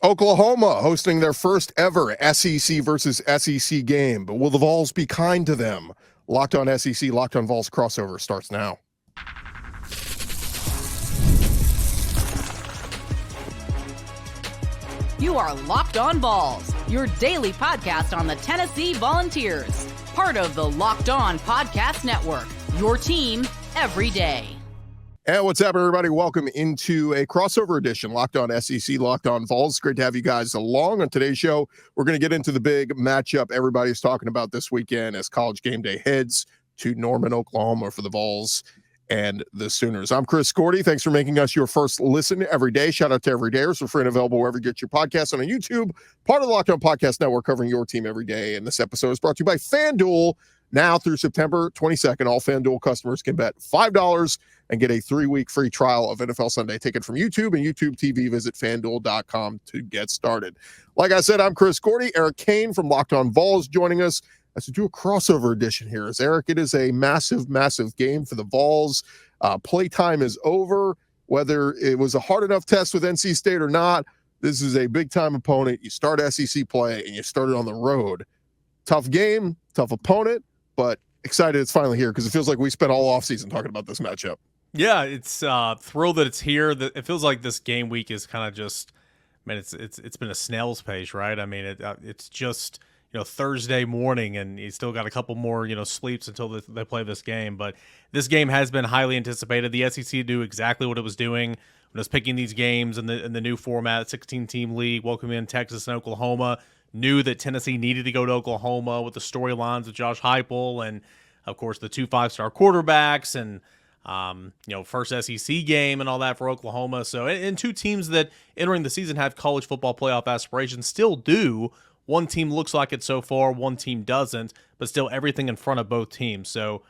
Oklahoma hosting their first ever SEC versus SEC game, but will the Vols be kind to them? Locked on SEC, Locked on Vols crossover starts now. You are Locked on Vols, your daily podcast on the Tennessee Volunteers. Part of the Locked On Podcast Network, your team every day. And what's up, everybody? Welcome into a crossover edition, Locked on SEC, Locked on Vols. Great to have you guys along. On today's show, we're going to get into the big matchup everybody's talking about this weekend as College Game Day heads to Norman, Oklahoma for the Vols and the Sooners. I'm Chris Gordy. Thanks for making us your first listen every day. Shout out to Everydayers. We're free and available wherever you get your podcasts on YouTube. Part of the Locked On Podcast Network, covering your team every day. And this episode is brought to you by FanDuel. Now through September 22nd, all FanDuel customers can bet $5 and get a 3-week free trial of NFL Sunday Ticket from YouTube and YouTube TV. Visit FanDuel.com to get started. Like I said, I'm Chris Gordy. Eric Kane from Locked on Vols joining us as we do a crossover edition here. As Eric, it is a massive, massive game for the Vols. Playtime is over. Whether it was a hard enough test with NC State or not, this is a big-time opponent. You start SEC play, and you start it on the road. Tough game, tough opponent, but excited it's finally here because it feels like we spent all offseason talking about this matchup. Yeah, it's thrilled that it's here. It feels like this game week is kind of just, man, it's been a snail's pace, right? I mean, it's just, Thursday morning, and you still got a couple more, sleeps until they play this game. But this game has been highly anticipated. The SEC knew exactly what it was doing when it was picking these games in the new format, 16-team league, welcoming in Texas and Oklahoma. Knew that Tennessee needed to go to Oklahoma with the storylines of Josh Heupel and, of course, the 2 5-star quarterbacks and, first SEC game and all that for Oklahoma. So, and two teams that entering the season have college football playoff aspirations still do. One team looks like it so far, one team doesn't, but still everything in front of both teams. So,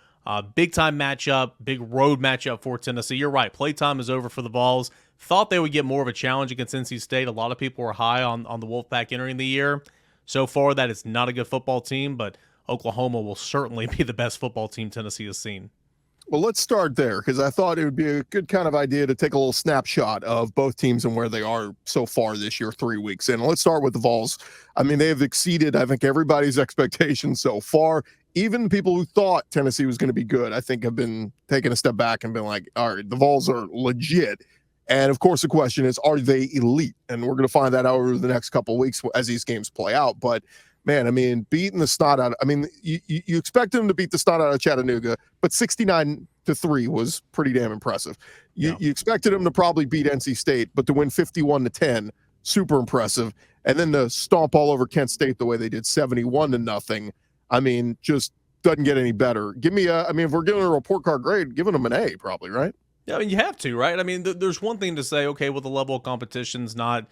big-time matchup, big road matchup for Tennessee. You're right, playtime is over for the Vols. Thought they would get more of a challenge against NC State. A lot of people were high on the Wolfpack entering the year. So far, that is not a good football team, but Oklahoma will certainly be the best football team Tennessee has seen. Well, let's start there because I thought it would be a good kind of idea to take a little snapshot of both teams and where they are so far this year, 3 weeks in. Let's start with the Vols. I mean, they have exceeded, I think, everybody's expectations so far. Even people who thought Tennessee was going to be good, I think, have been taking a step back and been like, all right, the Vols are legit. And, of course, the question is, are they elite? And we're going to find that out over the next couple of weeks as these games play out. But, man, I mean, beating the snot out – I mean, you expect them to beat the snot out of Chattanooga, but 69-3 was pretty damn impressive. You expected them to probably beat NC State, but to win 51-10, super impressive. And then to stomp all over Kent State the way they did, 71-0, I mean, just doesn't get any better. Give me if we're giving a report card grade, giving them an A probably, right? Yeah, I mean, you have to, right? I mean, there's one thing to say, okay, well, the level of competition's not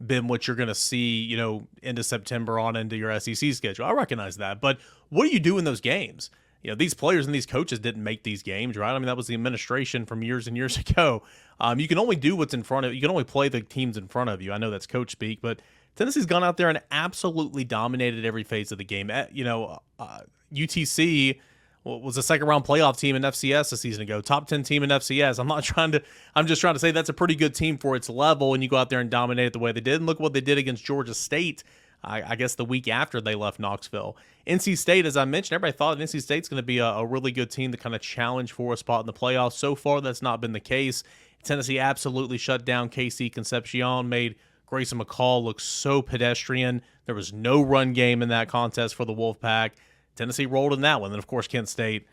been what you're going to see, into September on into your SEC schedule. I recognize that. But what do you do in those games? These players and these coaches didn't make these games, right? I mean, that was the administration from years and years ago. You can only do what's in front of you. You can only play the teams in front of you. I know that's coach speak, but Tennessee's gone out there and absolutely dominated every phase of the game. UTC was a second-round playoff team in FCS a season ago, top 10 team in FCS. I'm just trying to say that's a pretty good team for its level, and you go out there and dominate it the way they did. And look what they did against Georgia State, I guess the week after they left Knoxville. NC State, as I mentioned, everybody thought NC State's going to be a really good team to kind of challenge for a spot in the playoffs. So far, that's not been the case. Tennessee absolutely shut down KC Concepcion, made Grayson McCall look so pedestrian. There was no run game in that contest for the Wolfpack. Tennessee rolled in that one. Then, of course, Kent State,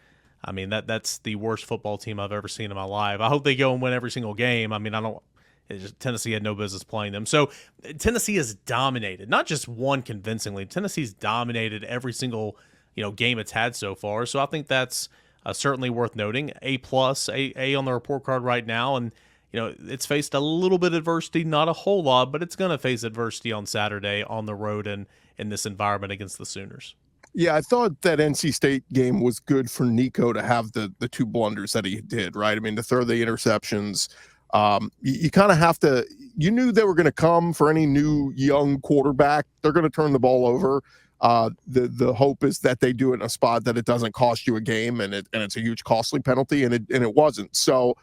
I mean, that's the worst football team I've ever seen in my life. I hope they go and win every single game. I mean, Tennessee had no business playing them. So Tennessee has dominated, not just won convincingly. Tennessee's dominated every single, game it's had so far. So I think that's certainly worth noting. A+, A on the report card right now. And, it's faced a little bit of adversity, not a whole lot, but it's going to face adversity on Saturday on the road and in this environment against the Sooners. Yeah, I thought that NC State game was good for Nico to have the 2 blunders that he did, right? I mean, to throw the interceptions. You kind of have to – you knew they were going to come for any new young quarterback. They're going to turn the ball over. The hope is that they do it in a spot that it doesn't cost you a game, and it's a huge costly penalty, and it wasn't. So,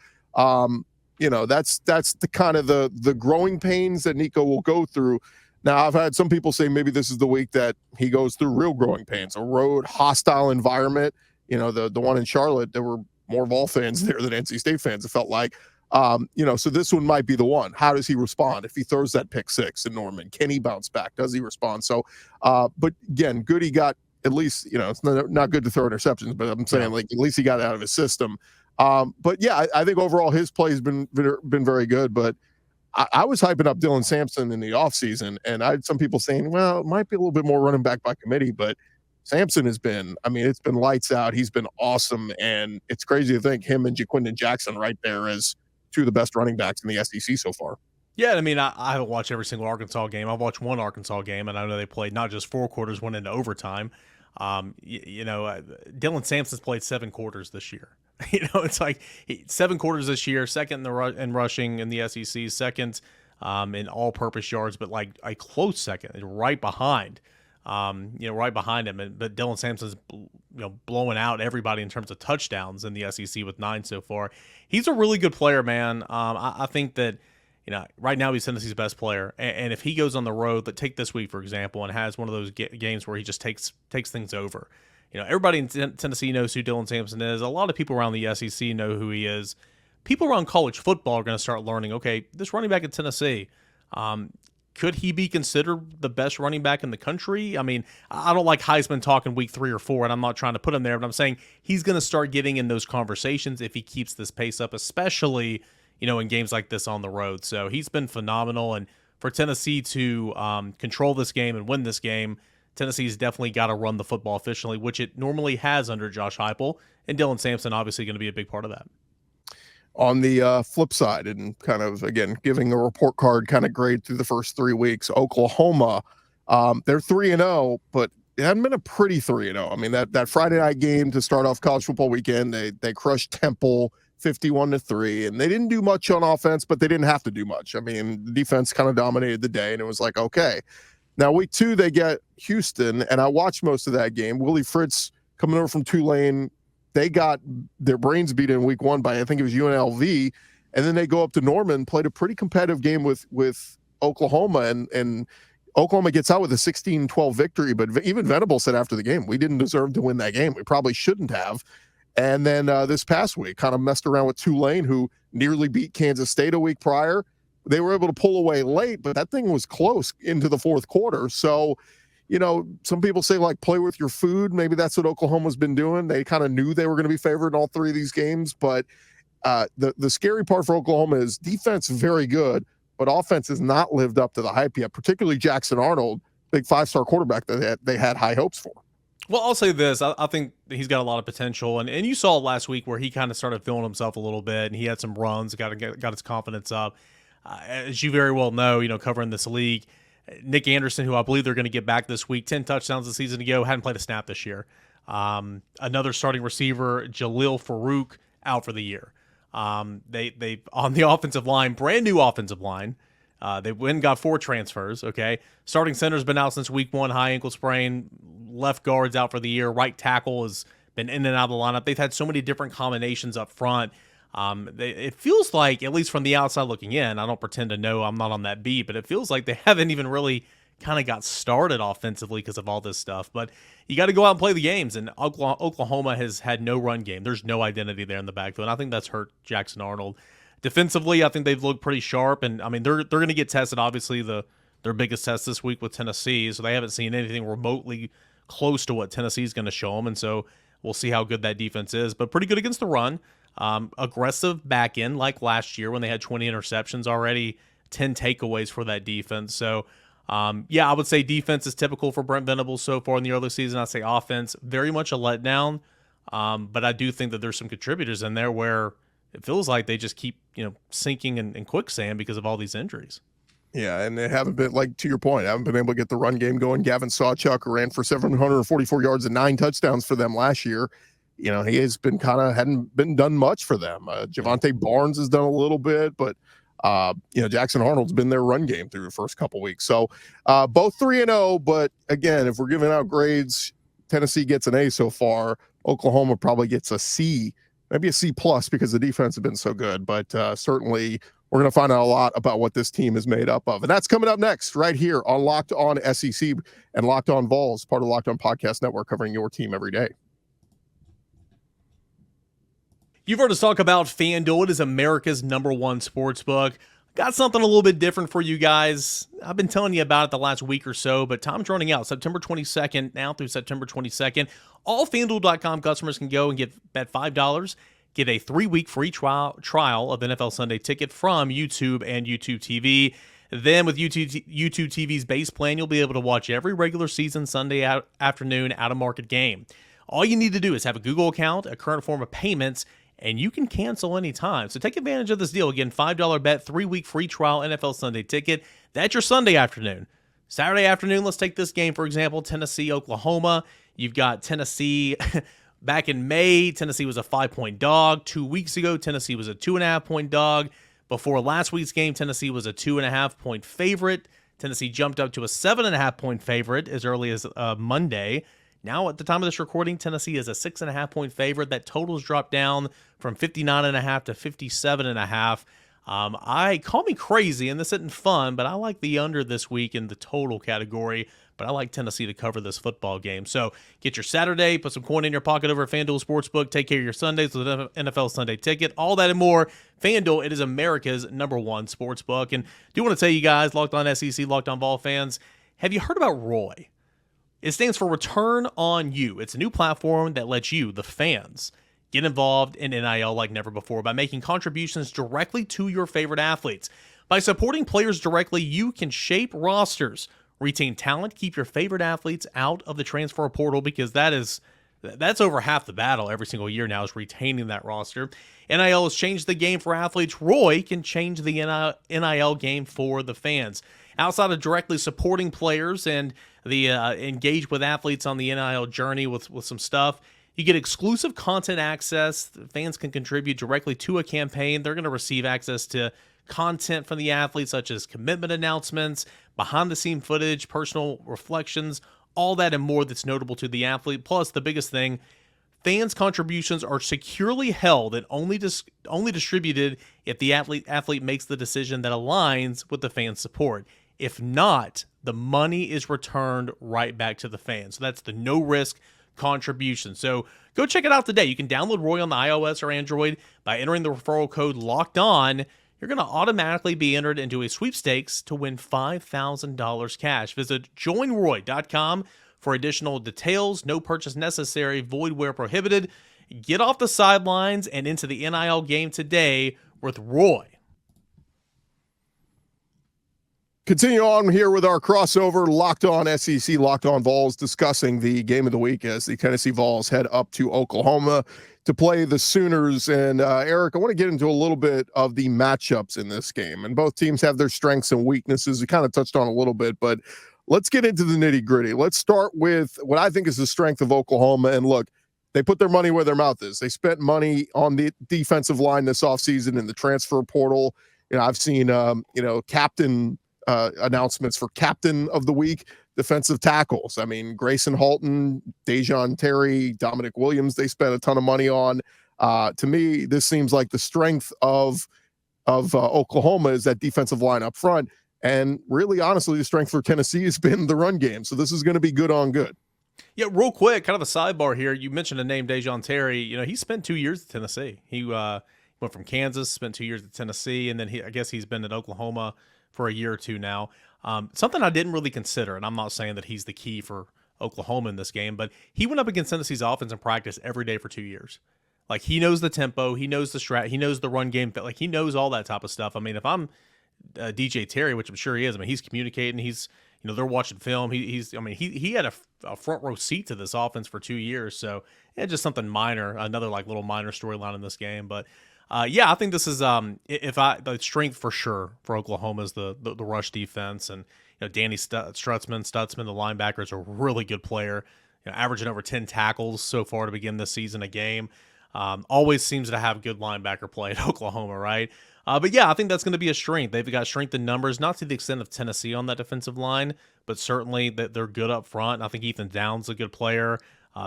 That's the kind of the growing pains that Nico will go through. Now, I've had some people say maybe this is the week that he goes through real growing pains, a road hostile environment. The one in Charlotte, there were more Vol fans there than NC State fans, it felt like. So this one might be the one. How does he respond? If he throws that pick six in Norman, can he bounce back? Does he respond? So, but again, good he got at least, it's not good to throw interceptions, but I'm saying at least he got it out of his system. But yeah, I think overall his play has been very good, but I was hyping up Dylan Sampson in the offseason, and I had some people saying, well, it might be a little bit more running back by committee, but Sampson has been, it's been lights out. He's been awesome, and it's crazy to think him and Jaquindon Jackson right there as two of the best running backs in the SEC so far. Yeah, I haven't watched every single Arkansas game. I've watched one Arkansas game, and I know they played not just 4 quarters, went into overtime. Dylan Sampson's played 7 quarters this year. It's like 7 quarters this year, second in rushing in the SEC, second in all-purpose yards, but like a close second, right behind, right behind him. But Dylan Sampson's, blowing out everybody in terms of touchdowns in the SEC with 9 so far. He's a really good player, man. I think that, right now he's Tennessee's best player, and if he goes on the road, take this week for example, and has one of those games where he just takes things over. Everybody in Tennessee knows who Dylan Sampson is. A lot of people around the SEC know who he is. People around college football are going to start learning, okay, this running back at Tennessee, could he be considered the best running back in the country? I don't like Heisman talk in week 3 or 4, and I'm not trying to put him there, but I'm saying he's going to start getting in those conversations if he keeps this pace up, especially, in games like this on the road. So he's been phenomenal, and for Tennessee to control this game and win this game, Tennessee's definitely got to run the football efficiently, which it normally has under Josh Heupel, and Dylan Sampson obviously going to be a big part of that. On the flip side, and kind of, again, giving a report card kind of grade through the first 3 weeks, Oklahoma, they're 3-0, but it hadn't been a pretty 3-0. That Friday night game to start off college football weekend, they crushed Temple 51-3, and they didn't do much on offense, but they didn't have to do much. The defense kind of dominated the day, and it was like, okay. Now, week 2, they get Houston, and I watched most of that game. Willie Fritz coming over from Tulane, they got their brains beat in week 1 by, I think it was UNLV, and then they go up to Norman, played a pretty competitive game with Oklahoma, and Oklahoma gets out with a 16-12 victory, but even Venable said after the game, we didn't deserve to win that game. We probably shouldn't have. And then this past week, kind of messed around with Tulane, who nearly beat Kansas State a week prior. They were able to pull away late, but that thing was close into the 4th quarter. So, some people say, play with your food. Maybe that's what Oklahoma's been doing. They kind of knew they were going to be favored in all 3 of these games. But the scary part for Oklahoma is defense very good, but offense has not lived up to the hype yet, particularly Jackson Arnold, big 5-star quarterback that they had high hopes for. Well, I'll say this. I think he's got a lot of potential. And you saw last week where he kind of started feeling himself a little bit, and he had some runs, got his confidence up. As you very well know, covering this league, Nick Anderson, who I believe they're going to get back this week, 10 touchdowns a season ago, hadn't played a snap this year. Another starting receiver, Jalil Farouk, out for the year. They on the offensive line, brand new offensive line. They went and got 4 transfers, okay? Starting center's been out since week 1, high ankle sprain. Left guard's out for the year. Right tackle has been in and out of the lineup. They've had so many different combinations up front. It feels like, at least from the outside looking in, I don't pretend to know, I'm not on that beat, but it feels like they haven't even really kind of got started offensively because of all this stuff. But you got to go out and play the games, and Oklahoma has had no run game. There's no identity there in the backfield, and I think that's hurt Jackson Arnold. Defensively, I think they've looked pretty sharp, and they're going to get tested. Obviously, their biggest test this week with Tennessee, so they haven't seen anything remotely close to what Tennessee's going to show them, and so we'll see how good that defense is. But pretty good against the run. Aggressive back end like last year when they had 20 interceptions already, 10 takeaways for that defense. So, I would say defense is typical for Brent Venables so far in the early season. I'd say offense, very much a letdown. But I do think that there's some contributors in there where it feels like they just keep, sinking in quicksand because of all these injuries. Yeah, and they haven't been, to your point, haven't been able to get the run game going. Gavin Sawchuk ran for 744 yards and 9 touchdowns for them last year. He has been hadn't been done much for them. Javante Barnes has done a little bit, but Jackson Arnold's been their run game through the first couple weeks. So both 3-0, but again, if we're giving out grades, Tennessee gets an A so far. Oklahoma probably gets a C maybe a C plus because the defense has been so good, but certainly we're going to find out a lot about what this team is made up of. And that's coming up next right here on Locked On SEC and Locked On Vols, part of the Locked On Podcast Network, covering your team every day. You've heard us talk about FanDuel. It is America's #1 sports book. Got something a little bit different for you guys. I've been telling you about it the last week or so, but time's running out. September 22nd, now through September 22nd. All FanDuel.com customers can go and bet $5. Get a 3-week free trial of NFL Sunday Ticket from YouTube and YouTube TV. Then with YouTube TV's base plan, you'll be able to watch every regular season Sunday afternoon out-of-market game. All you need to do is have a Google account, a current form of payments, and you can cancel anytime. So take advantage of this deal. Again, $5 bet, 3-week free trial NFL Sunday Ticket. That's your Sunday afternoon. Saturday afternoon, let's take this game, for example, Tennessee, Oklahoma. You've got Tennessee. Back in May, Tennessee was a 5-point dog. 2 weeks ago, Tennessee was a 2.5-point dog. Before last week's game, Tennessee was a 2.5-point favorite. Tennessee jumped up to a 7.5-point favorite as early as Monday. Now, at the time of this recording, Tennessee is a 6.5-point favorite. That total's dropped down from 59.5 to 57.5. Call me crazy, and this isn't fun, but I like the under this week in the total category. But I like Tennessee to cover this football game. So get your Saturday, put some coin in your pocket over at FanDuel Sportsbook, take care of your Sundays with an NFL Sunday Ticket, all that and more. FanDuel, it is America's #1 sportsbook. And do want to tell you guys, Locked On SEC, Locked On Vol fans, have you heard about ROY? It stands for Return on You. It's a new platform that lets you, the fans, get involved in NIL like never before by making contributions directly to your favorite athletes. By supporting players directly, you can shape rosters, retain talent, keep your favorite athletes out of the transfer portal, because that's over half the battle every single year now, is retaining that roster. NIL has changed the game for athletes. ROY can change the NIL game for the fans. Outside of directly supporting players and the engage with athletes on the NIL journey with some stuff, you get exclusive content access. Fans can contribute directly to a campaign. They're going to receive access to content from the athletes, such as commitment announcements, behind-the-scene footage, personal reflections, all that and more that's notable to the athlete. Plus, the biggest thing, fans' contributions are securely held and only distributed if the athlete makes the decision that aligns with the fan support. If not, the money is returned right back to the fans. So that's the no-risk contribution. So go check it out today. You can download ROY on the iOS or Android by entering the referral code LOCKEDON. You're going to automatically be entered into a sweepstakes to win $5,000 cash. Visit joinroy.com for additional details. No purchase necessary. Void where prohibited. Get off the sidelines and into the NIL game today with ROY. Continue on here with our crossover Locked On SEC, Locked On Vols, discussing the game of the week as the Tennessee Vols head up to Oklahoma to play the Sooners. And Eric, I want to get into a little bit of the matchups in this game. And both teams have their strengths and weaknesses. We kind of touched on a little bit, but let's get into the nitty gritty. Let's start with what I think is the strength of Oklahoma. And look, they put their money where their mouth is. They spent money on the defensive line this offseason in the transfer portal. I've seen, captain announcements for captain of the week, defensive tackles. I mean, Grayson Halton, Dejon Terry, Dominic Williams, they spent a ton of money on. To me, this seems like the strength of Oklahoma is that defensive line up front. And really, honestly, the strength for Tennessee has been the run game. So this is going to be good on good. Yeah, real quick, kind of a sidebar here. You mentioned the name Dejon Terry. He spent 2 years at Tennessee. He went from Kansas, spent 2 years at Tennessee, and then I guess he's been at Oklahoma for a year or two now. Something I didn't really consider, and I'm not saying that he's the key for Oklahoma in this game, but he went up against Tennessee's offense in practice every day for 2 years. Like, he knows the tempo, he knows the strat, he knows the run game, like, he knows all that type of stuff. I mean, if I'm DJ Terry, which I'm sure he is, I mean, he's communicating, he's, they're watching film. He had a front row seat to this offense for 2 years. So yeah, just something minor, another like little minor storyline in this game. But I think this is the strength for sure for Oklahoma is the rush defense, and Danny Stutzman, the linebacker, is a really good player. Averaging over 10 tackles so far to begin this season a game. Always seems to have good linebacker play at Oklahoma, right? But yeah, I think that's going to be a strength. They've got strength in numbers, not to the extent of Tennessee on that defensive line, but certainly that they're good up front. I think Ethan Downs is a good player.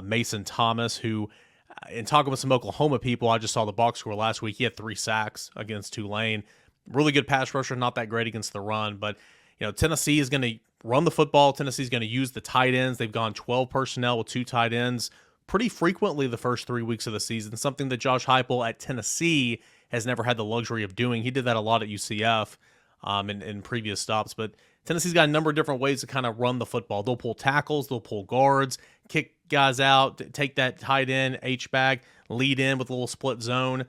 Mason Thomas, who In talking with some Oklahoma people, I just saw the box score last week. He had 3 sacks against Tulane. Really good pass rusher, not that great against the run. But, Tennessee is going to run the football. Tennessee's going to use the tight ends. They've gone 12 personnel with 2 tight ends pretty frequently the first 3 weeks of the season, something that Josh Heupel at Tennessee has never had the luxury of doing. He did that a lot at UCF in previous stops. But Tennessee's got a number of different ways to kind of run the football. They'll pull tackles, they'll pull guards, kick guys out, take that tight end, H-back, lead in with a little split zone.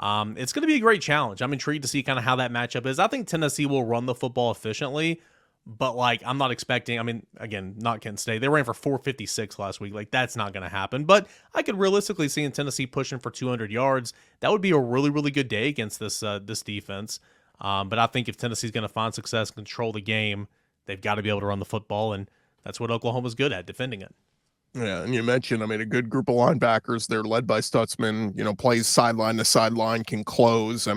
It's going to be a great challenge. I'm intrigued to see kind of how that matchup is. I think Tennessee will run the football efficiently, but I'm not expecting, again, not Kent State. They ran for 456 last week. That's not going to happen. But I could realistically see in Tennessee pushing for 200 yards. That would be a really, really good day against this defense. But I think if Tennessee's going to find success, control the game, they've got to be able to run the football, and that's what Oklahoma's good at, defending it. Yeah, and you mentioned, a good group of linebackers. They're led by Stutzman, plays sideline to sideline, can close.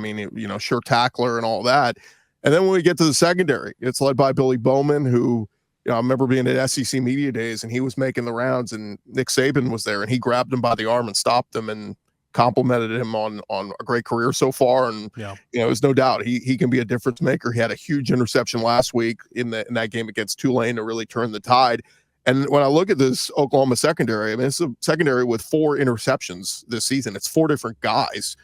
Sure tackler and all that. And then when we get to the secondary, it's led by Billy Bowman, who, I remember being at SEC Media Days, and he was making the rounds, and Nick Saban was there, and he grabbed him by the arm and stopped him and complimented him on a great career so far. And, there's no doubt he can be a difference maker. He had a huge interception last week in that game against Tulane to really turn the tide. And when I look at this Oklahoma secondary, it's a secondary with 4 interceptions this season. It's 4 different guys,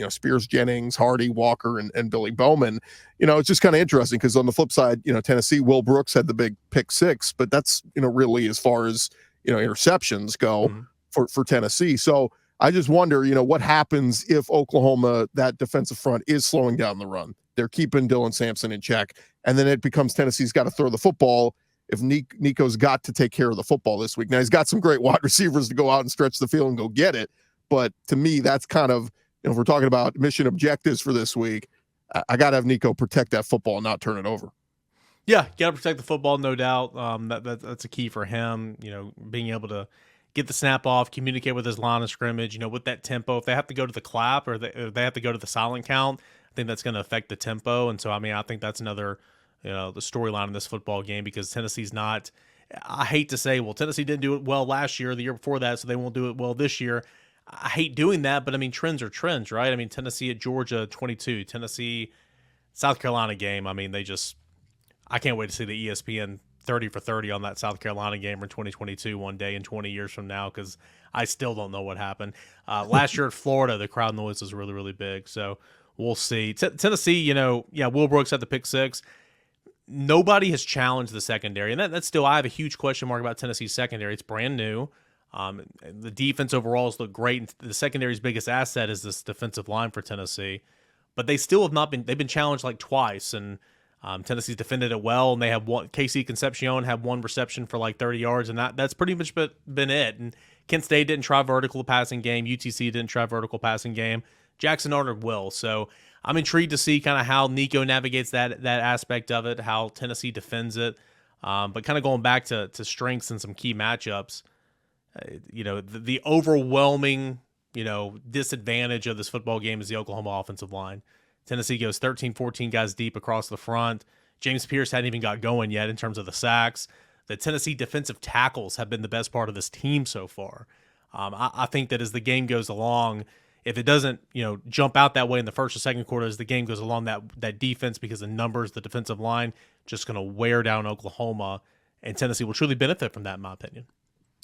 Spears, Jennings, Hardy, Walker, and Billy Bowman. It's just kind of interesting because on the flip side, Tennessee, Will Brooks had the big pick 6, but that's, really as far as, interceptions go for Tennessee. So I just wonder, what happens if Oklahoma, that defensive front, is slowing down the run. They're keeping Dylan Sampson in check, and then it becomes Tennessee's got to throw the football. If Nico's got to take care of the football this week. Now, he's got some great wide receivers to go out and stretch the field and go get it. But to me, that's kind of, if we're talking about mission objectives for this week, I got to have Nico protect that football and not turn it over. Yeah, got to protect the football, no doubt. That's a key for him, being able to get the snap off, communicate with his line of scrimmage, with that tempo. If they have to go to the clap or they have to go to the silent count, I think that's going to affect the tempo. And so, I think that's another the storyline in this football game, because Tennessee's not, I hate to say, well, Tennessee didn't do it well last year or the year before that, so they won't do it well this year. I hate doing that, but trends are trends, right? Tennessee at Georgia 22, Tennessee, South Carolina game. I can't wait to see the ESPN 30 for 30 on that South Carolina game in 2022 one day and 20 years from now, because I still don't know what happened. Last year at Florida, the crowd noise was really, really big, so we'll see. Tennessee, Will Brooks had the pick 6. Nobody has challenged the secondary, and that's still, I have a huge question mark about Tennessee's secondary. It's brand new. The defense overall has looked great, and the secondary's biggest asset is this defensive line for Tennessee. But they still have not been, they've been challenged twice, and Tennessee's defended it well, and they have one, Casey Concepcion had 1 reception for 30 yards, and that's pretty much been it. And Kent State didn't try vertical passing game. UTC didn't try vertical passing game. Jackson Arnold will. So I'm intrigued to see kind of how Nico navigates that aspect of it, how Tennessee defends it. But kind of going back to strengths and some key matchups, the overwhelming, disadvantage of this football game is the Oklahoma offensive line. Tennessee goes 13, 14 guys deep across the front. James Pierce hadn't even got going yet in terms of the sacks. The Tennessee defensive tackles have been the best part of this team so far. I think that as the game goes along, if it doesn't, jump out that way in the first or second quarter, as the game goes along, that defense, because the numbers, the defensive line, just going to wear down Oklahoma, and Tennessee will truly benefit from that, in my opinion.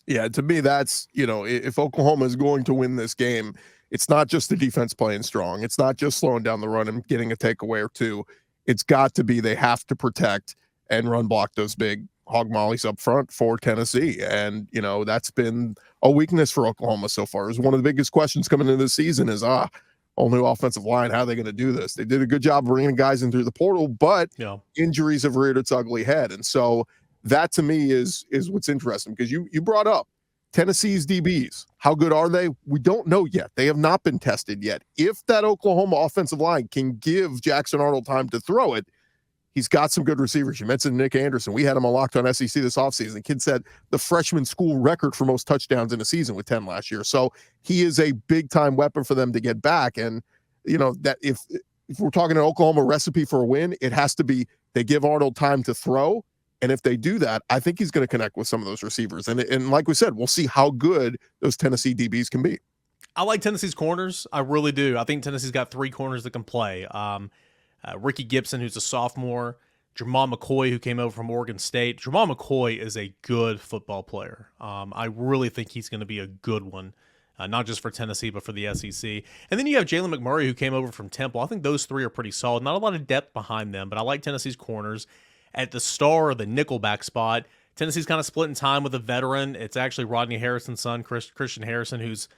Yeah, to me, that's, if Oklahoma is going to win this game, it's not just the defense playing strong. It's not just slowing down the run and getting a takeaway or 2. It's got to be they have to protect and run block those big hog mollies up front for Tennessee. And, that's been a weakness for Oklahoma so far. Is one of the biggest questions coming into this season is, all new offensive line, how are they going to do this? They did a good job bringing guys in through the portal, but injuries have reared its ugly head. And so that to me is what's interesting, because you brought up Tennessee's DBs. How good are they? We don't know yet. They have not been tested yet. If that Oklahoma offensive line can give Jackson Arnold time to throw it, he's got some good receivers. You mentioned Nick Anderson. We had him on Locked On SEC this offseason. The kid set the freshman school record for most touchdowns in a season with 10 last year. So he is a big-time weapon for them to get back. And, that if we're talking an Oklahoma recipe for a win, it has to be they give Arnold time to throw. And if they do that, I think he's going to connect with some of those receivers. And like we said, we'll see how good those Tennessee DBs can be. I like Tennessee's corners. I really do. I think Tennessee's got 3 corners that can play. Ricky Gibson, who's a sophomore, Jamal McCoy, who came over from Oregon State. Jamal McCoy is a good football player. I really think he's going to be a good one, not just for Tennessee, but for the SEC. And then you have Jalen McMurray, who came over from Temple. I think those 3 are pretty solid. Not a lot of depth behind them, but I like Tennessee's corners. At the star or the nickelback spot, Tennessee's kind of splitting time with a veteran. It's actually Rodney Harrison's son, Christian Harrison, who's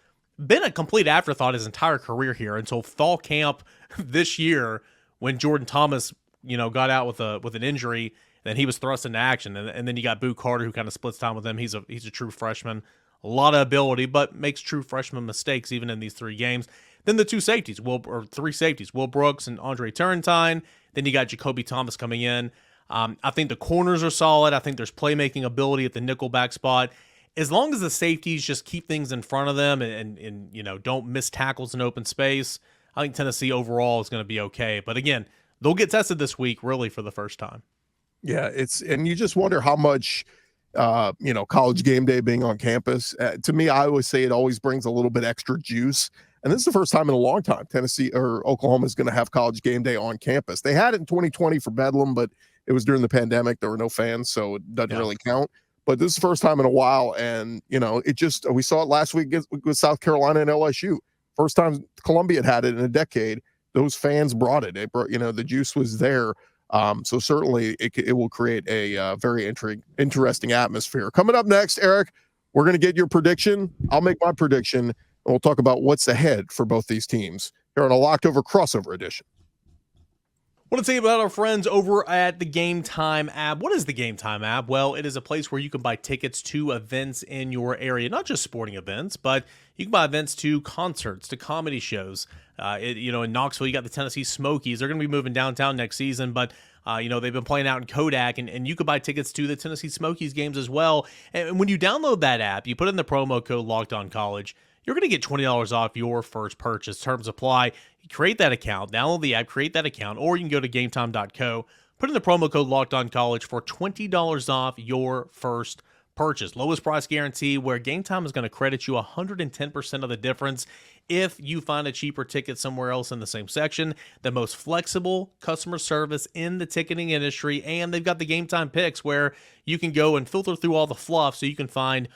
been a complete afterthought his entire career here until fall camp this year when Jordan Thomas, got out with an injury. Then he was thrust into action, and then you got Boo Carter, who kind of splits time with him. He's a true freshman, a lot of ability, but makes true freshman mistakes even in these 3 games. Then the 3 safeties, Will Brooks and Andre Turrentine. Then you got Jacoby Thomas coming in. I think the corners are solid. I think there's playmaking ability at the nickelback spot. As long as the safeties just keep things in front of them and don't miss tackles in open space, I think Tennessee overall is going to be okay. But again, they'll get tested this week really for the first time. Yeah, and you just wonder how much college game day being on campus. To me, I always say it always brings a little bit extra juice. And this is the first time in a long time Tennessee or Oklahoma is going to have college game day on campus. They had it in 2020 for Bedlam, but it was during the pandemic. There were no fans, so it doesn't really count. But this is the first time in a while, and we saw it last week with South Carolina and LSU. First time Columbia had it in a decade. Those fans brought it. It brought, the juice was there. So certainly it will create a very interesting atmosphere. Coming up next, Eric, we're going to get your prediction. I'll make my prediction, and we'll talk about what's ahead for both these teams here on a Locked Over Crossover Edition. I want to tell you about our friends over at the Game Time app. What is the Game Time app? Well, it is a place where you can buy tickets to events in your area, not just sporting events, but you can buy events to concerts, to comedy shows. In Knoxville, you got the Tennessee Smokies. They're going to be moving downtown next season, but they've been playing out in Kodak, and you could buy tickets to the Tennessee Smokies games as well. And when you download that app, you put in the promo code LOCKEDONCollege, you're going to get $20 off your first purchase. Terms apply. Create that account, download the app, create that account, or you can go to gametime.co, put in the promo code LOCKEDONCollege for $20 off your first purchase. Lowest price guarantee, where Game Time is going to credit you 110% of the difference if you find a cheaper ticket somewhere else in the same section. The most flexible customer service in the ticketing industry, and they've got the Game Time picks where you can go and filter through all the fluff so you can find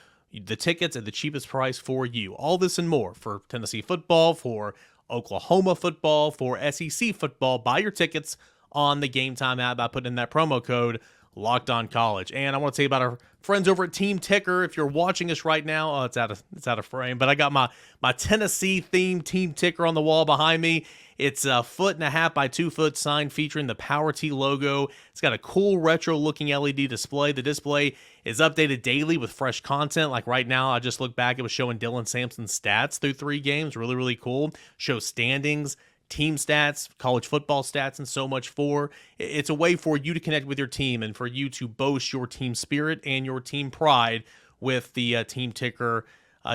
the tickets at the cheapest price for you. All this and more for Tennessee football, for Oklahoma football, for SEC football. Buy your tickets on the Game Time app by putting in that promo code LOCKEDONCollege. And I want to tell you about our friends over at Team Ticker. If you're watching us right now, it's out of frame, but I got my Tennessee themed Team Ticker on the wall behind me. It's a 1.5 by 2 foot sign featuring the Power T logo. It's got a cool retro looking LED display. The display is updated daily with fresh content. Like right now, I just looked back. It was showing Dylan Sampson's stats through 3 games. Really, really cool. Shows standings, team stats, college football stats, and so much more. It's a way for you to connect with your team and for you to boast your team spirit and your team pride with the Team Ticker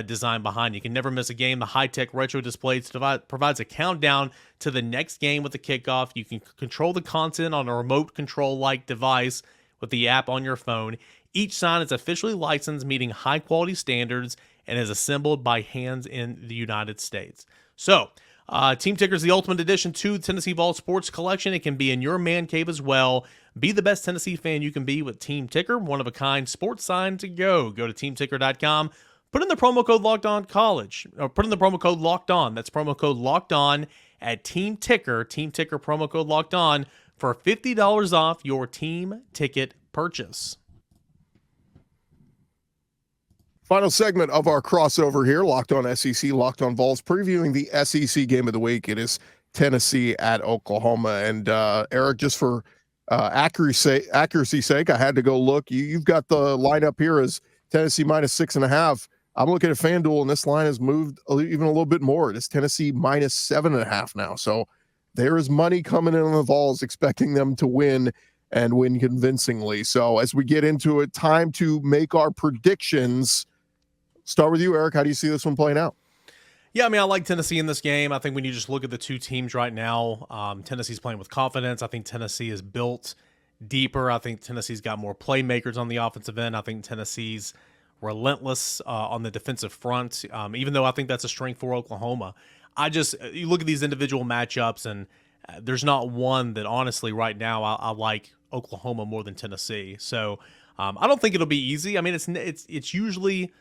design behind you. You can never miss a game. The high-tech retro display provides a countdown to the next game with the kickoff. You can control the content on a remote control-like device with the app on your phone. Each sign is officially licensed, meeting high-quality standards, and is assembled by hands in the United States. So, Team Ticker is the ultimate addition to the Tennessee Vols sports collection. It can be in your man cave as well. Be the best Tennessee fan you can be with Team Ticker, one-of-a-kind sports sign to go. Go to teamticker.com. Put in the promo code LOCKEDONCollege, or put in the promo code LOCKEDON. That's promo code LOCKEDON at Team Ticker. Team Ticker promo code LOCKEDON for $50 off your team ticket purchase. Final segment of our crossover here, Locked On SEC, Locked On Vols, previewing the SEC game of the week. It is Tennessee at Oklahoma. And Eric, just for accuracy's sake, I had to go look. You've got the lineup here as Tennessee minus 6.5. I'm looking at FanDuel, and this line has moved even a little bit more. It is Tennessee minus 7.5 now. So there is money coming in on the Vols, expecting them to win and win convincingly. So as we get into it, time to make our predictions. Start with you, Eric. How do you see this one playing out? Yeah, I mean, I like Tennessee in this game. I think when you just look at the two teams right now, Tennessee's playing with confidence. I think Tennessee is built deeper. I think Tennessee's got more playmakers on the offensive end. I think Tennessee's relentless on the defensive front, even though I think that's a strength for Oklahoma. You look at these individual matchups, and there's not one that honestly right now I like Oklahoma more than Tennessee. So I don't think it'll be easy. I mean, it's usually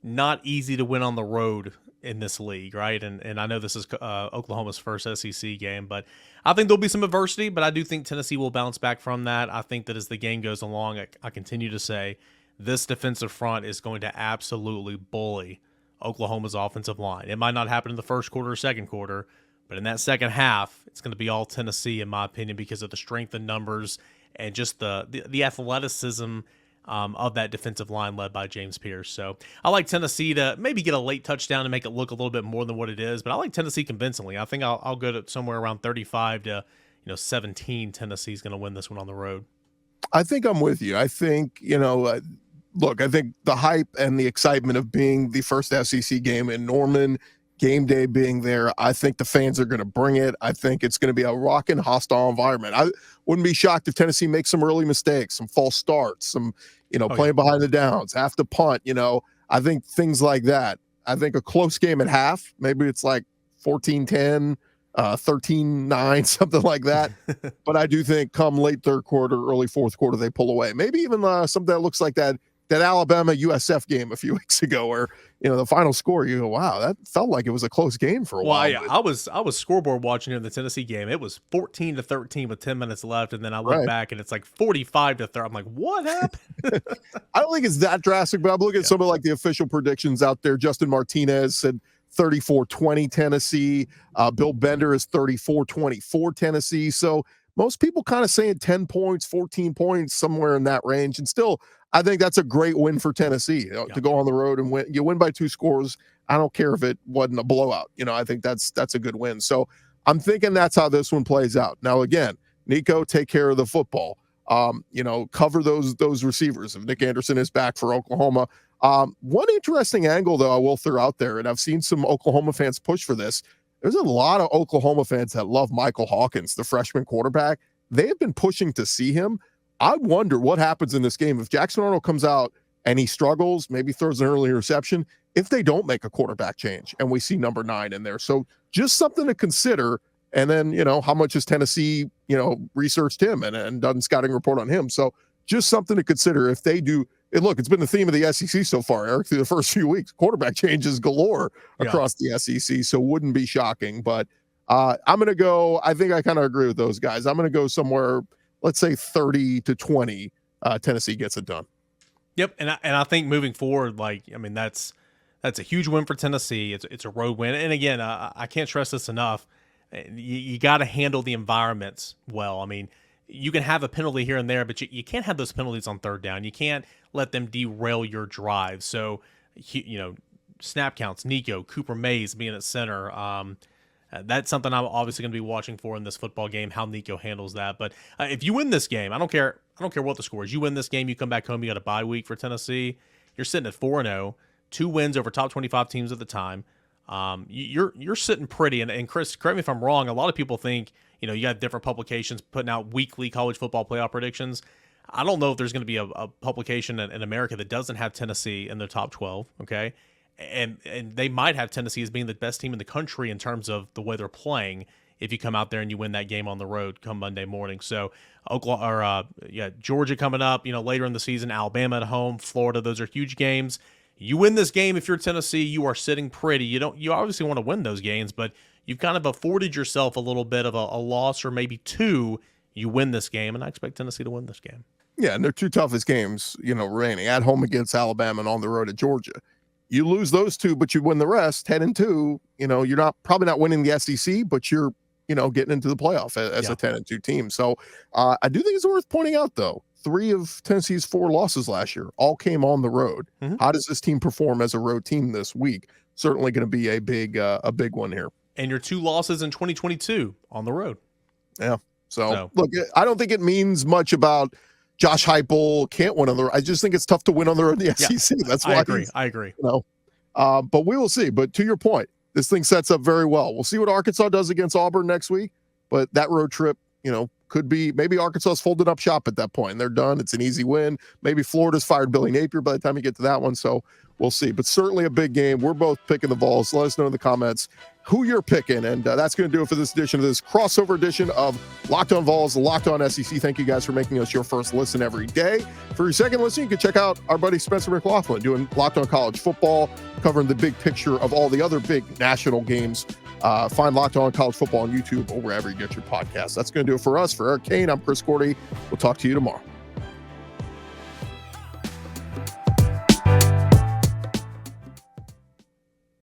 not easy to win on the road in this league, right? And I know this is Oklahoma's first SEC game, but I think there'll be some adversity, but I do think Tennessee will bounce back from that. I think that as the game goes along, I continue to say this defensive front is going to absolutely bully Oklahoma's offensive line. It might not happen in the first quarter or second quarter, but in that second half, it's going to be all Tennessee, in my opinion, because of the strength in numbers and just the athleticism of that defensive line led by James Pierce. So I like Tennessee to maybe get a late touchdown and make it look a little bit more than what it is, but I like Tennessee convincingly. I think I'll go to somewhere around 35 to 17. Tennessee's going to win this one on the road. I think I'm with you. I think, look, I think the hype and the excitement of being the first SEC game in Norman, game day being there, I think the fans are going to bring it. I think it's going to be a rocking, hostile environment. I wouldn't be shocked if Tennessee makes some early mistakes, some false starts, some, playing behind the downs, have to punt, I think things like that. I think a close game at half, maybe it's like 14-10, 13-9, something like that. But I do think come late third quarter, early fourth quarter, they pull away. Maybe even something that looks like that Alabama USF game a few weeks ago where, the final score, you go, wow, that felt like it was a close game for a while. Yeah, I was scoreboard watching in the Tennessee game. It was 14-13 with 10 minutes left. And then I look back and it's like 45-30. I'm like, what happened? I don't think it's that drastic, but I'm looking at some of like the official predictions out there. Justin Martinez said 34-20 Tennessee. Bill Bender is 34-24 Tennessee. So most people kind of saying 10 points, 14 points, somewhere in that range. And still, I think that's a great win for Tennessee to go on the road and win. You win by 2 scores. I don't care if it wasn't a blowout. I think that's a good win. So I'm thinking that's how this one plays out. Now, again, Nico, take care of the football. Cover those receivers. If Nick Anderson is back for Oklahoma. One interesting angle, though, I will throw out there, and I've seen some Oklahoma fans push for this. There's a lot of Oklahoma fans that love Michael Hawkins, the freshman quarterback. They have been pushing to see him. I wonder what happens in this game. If Jackson Arnold comes out and he struggles, maybe throws an early interception, if they don't make a quarterback change and we see number 9 in there. So just something to consider. And then, how much has Tennessee, researched him and done scouting report on him. So just something to consider if they do. And look, it's been the theme of the SEC so far, Eric, through the first few weeks. Quarterback changes galore across the SEC, so wouldn't be shocking. But I'm going to go, I think I kind of agree with those guys. I'm going to go somewhere, let's say 30-20, Tennessee gets it done. Yep, and I think moving forward, that's a huge win for Tennessee. It's a road win. And again, I can't stress this enough. You got to handle the environments well. I mean, you can have a penalty here and there, but you can't have those penalties on third down. You can't let them derail your drive. So, snap counts, Nico, Cooper Mays being at center. That's something I'm obviously going to be watching for in this football game, how Nico handles that. But if you win this game, I don't care what the score is. You win this game, you come back home, you got a bye week for Tennessee. You're sitting at 4-0, 2 wins over top 25 teams at the time. You're sitting pretty. And Chris, correct me if I'm wrong. A lot of people think, you got different publications putting out weekly college football playoff predictions. I don't know if there's going to be a publication in America that doesn't have Tennessee in the top 12. Okay. And they might have Tennessee as being the best team in the country in terms of the way they're playing if you come out there and you win that game on the road come Monday morning. So Georgia coming up, later in the season, Alabama at home, Florida, those are huge games. You win this game if you're Tennessee, you are sitting pretty. You obviously want to win those games, but you've kind of afforded yourself a little bit of a loss or maybe 2. You win this game, and I expect Tennessee to win this game. Yeah, and their 2 toughest games, remaining at home against Alabama and on the road at Georgia. You lose those 2, but you win the rest, 10-2. You're probably not winning the SEC, but you're, getting into the playoff as a 10-2 team. So I do think it's worth pointing out, though, 3 of Tennessee's 4 losses last year all came on the road. Mm-hmm. How does this team perform as a road team this week? Certainly going to be a big one here. And your 2 losses in 2022 on the road. Yeah. So look, I don't think it means much about Josh Heupel can't win on the road. I just think it's tough to win on the road in the SEC. That's why I agree. But we will see. But to your point, this thing sets up very well. We'll see what Arkansas does against Auburn next week. But that road trip, could be, maybe Arkansas's folded up shop at that point. They're done. It's an easy win. Maybe Florida's fired Billy Napier by the time you get to that one. So we'll see. But certainly a big game. We're both picking the Vols. Let us know in the comments who you're picking. And that's going to do it for this edition of this crossover edition of Locked On Vols, Locked On SEC. Thank you guys for making us your first listen every day. For your second listen, you can check out our buddy Spencer McLaughlin doing Locked On College Football, covering the big picture of all the other big national games. Find Locked On College Football on YouTube or wherever you get your podcasts. That's going to do it for us. For Eric Kane, I'm Chris Gordy. We'll talk to you tomorrow.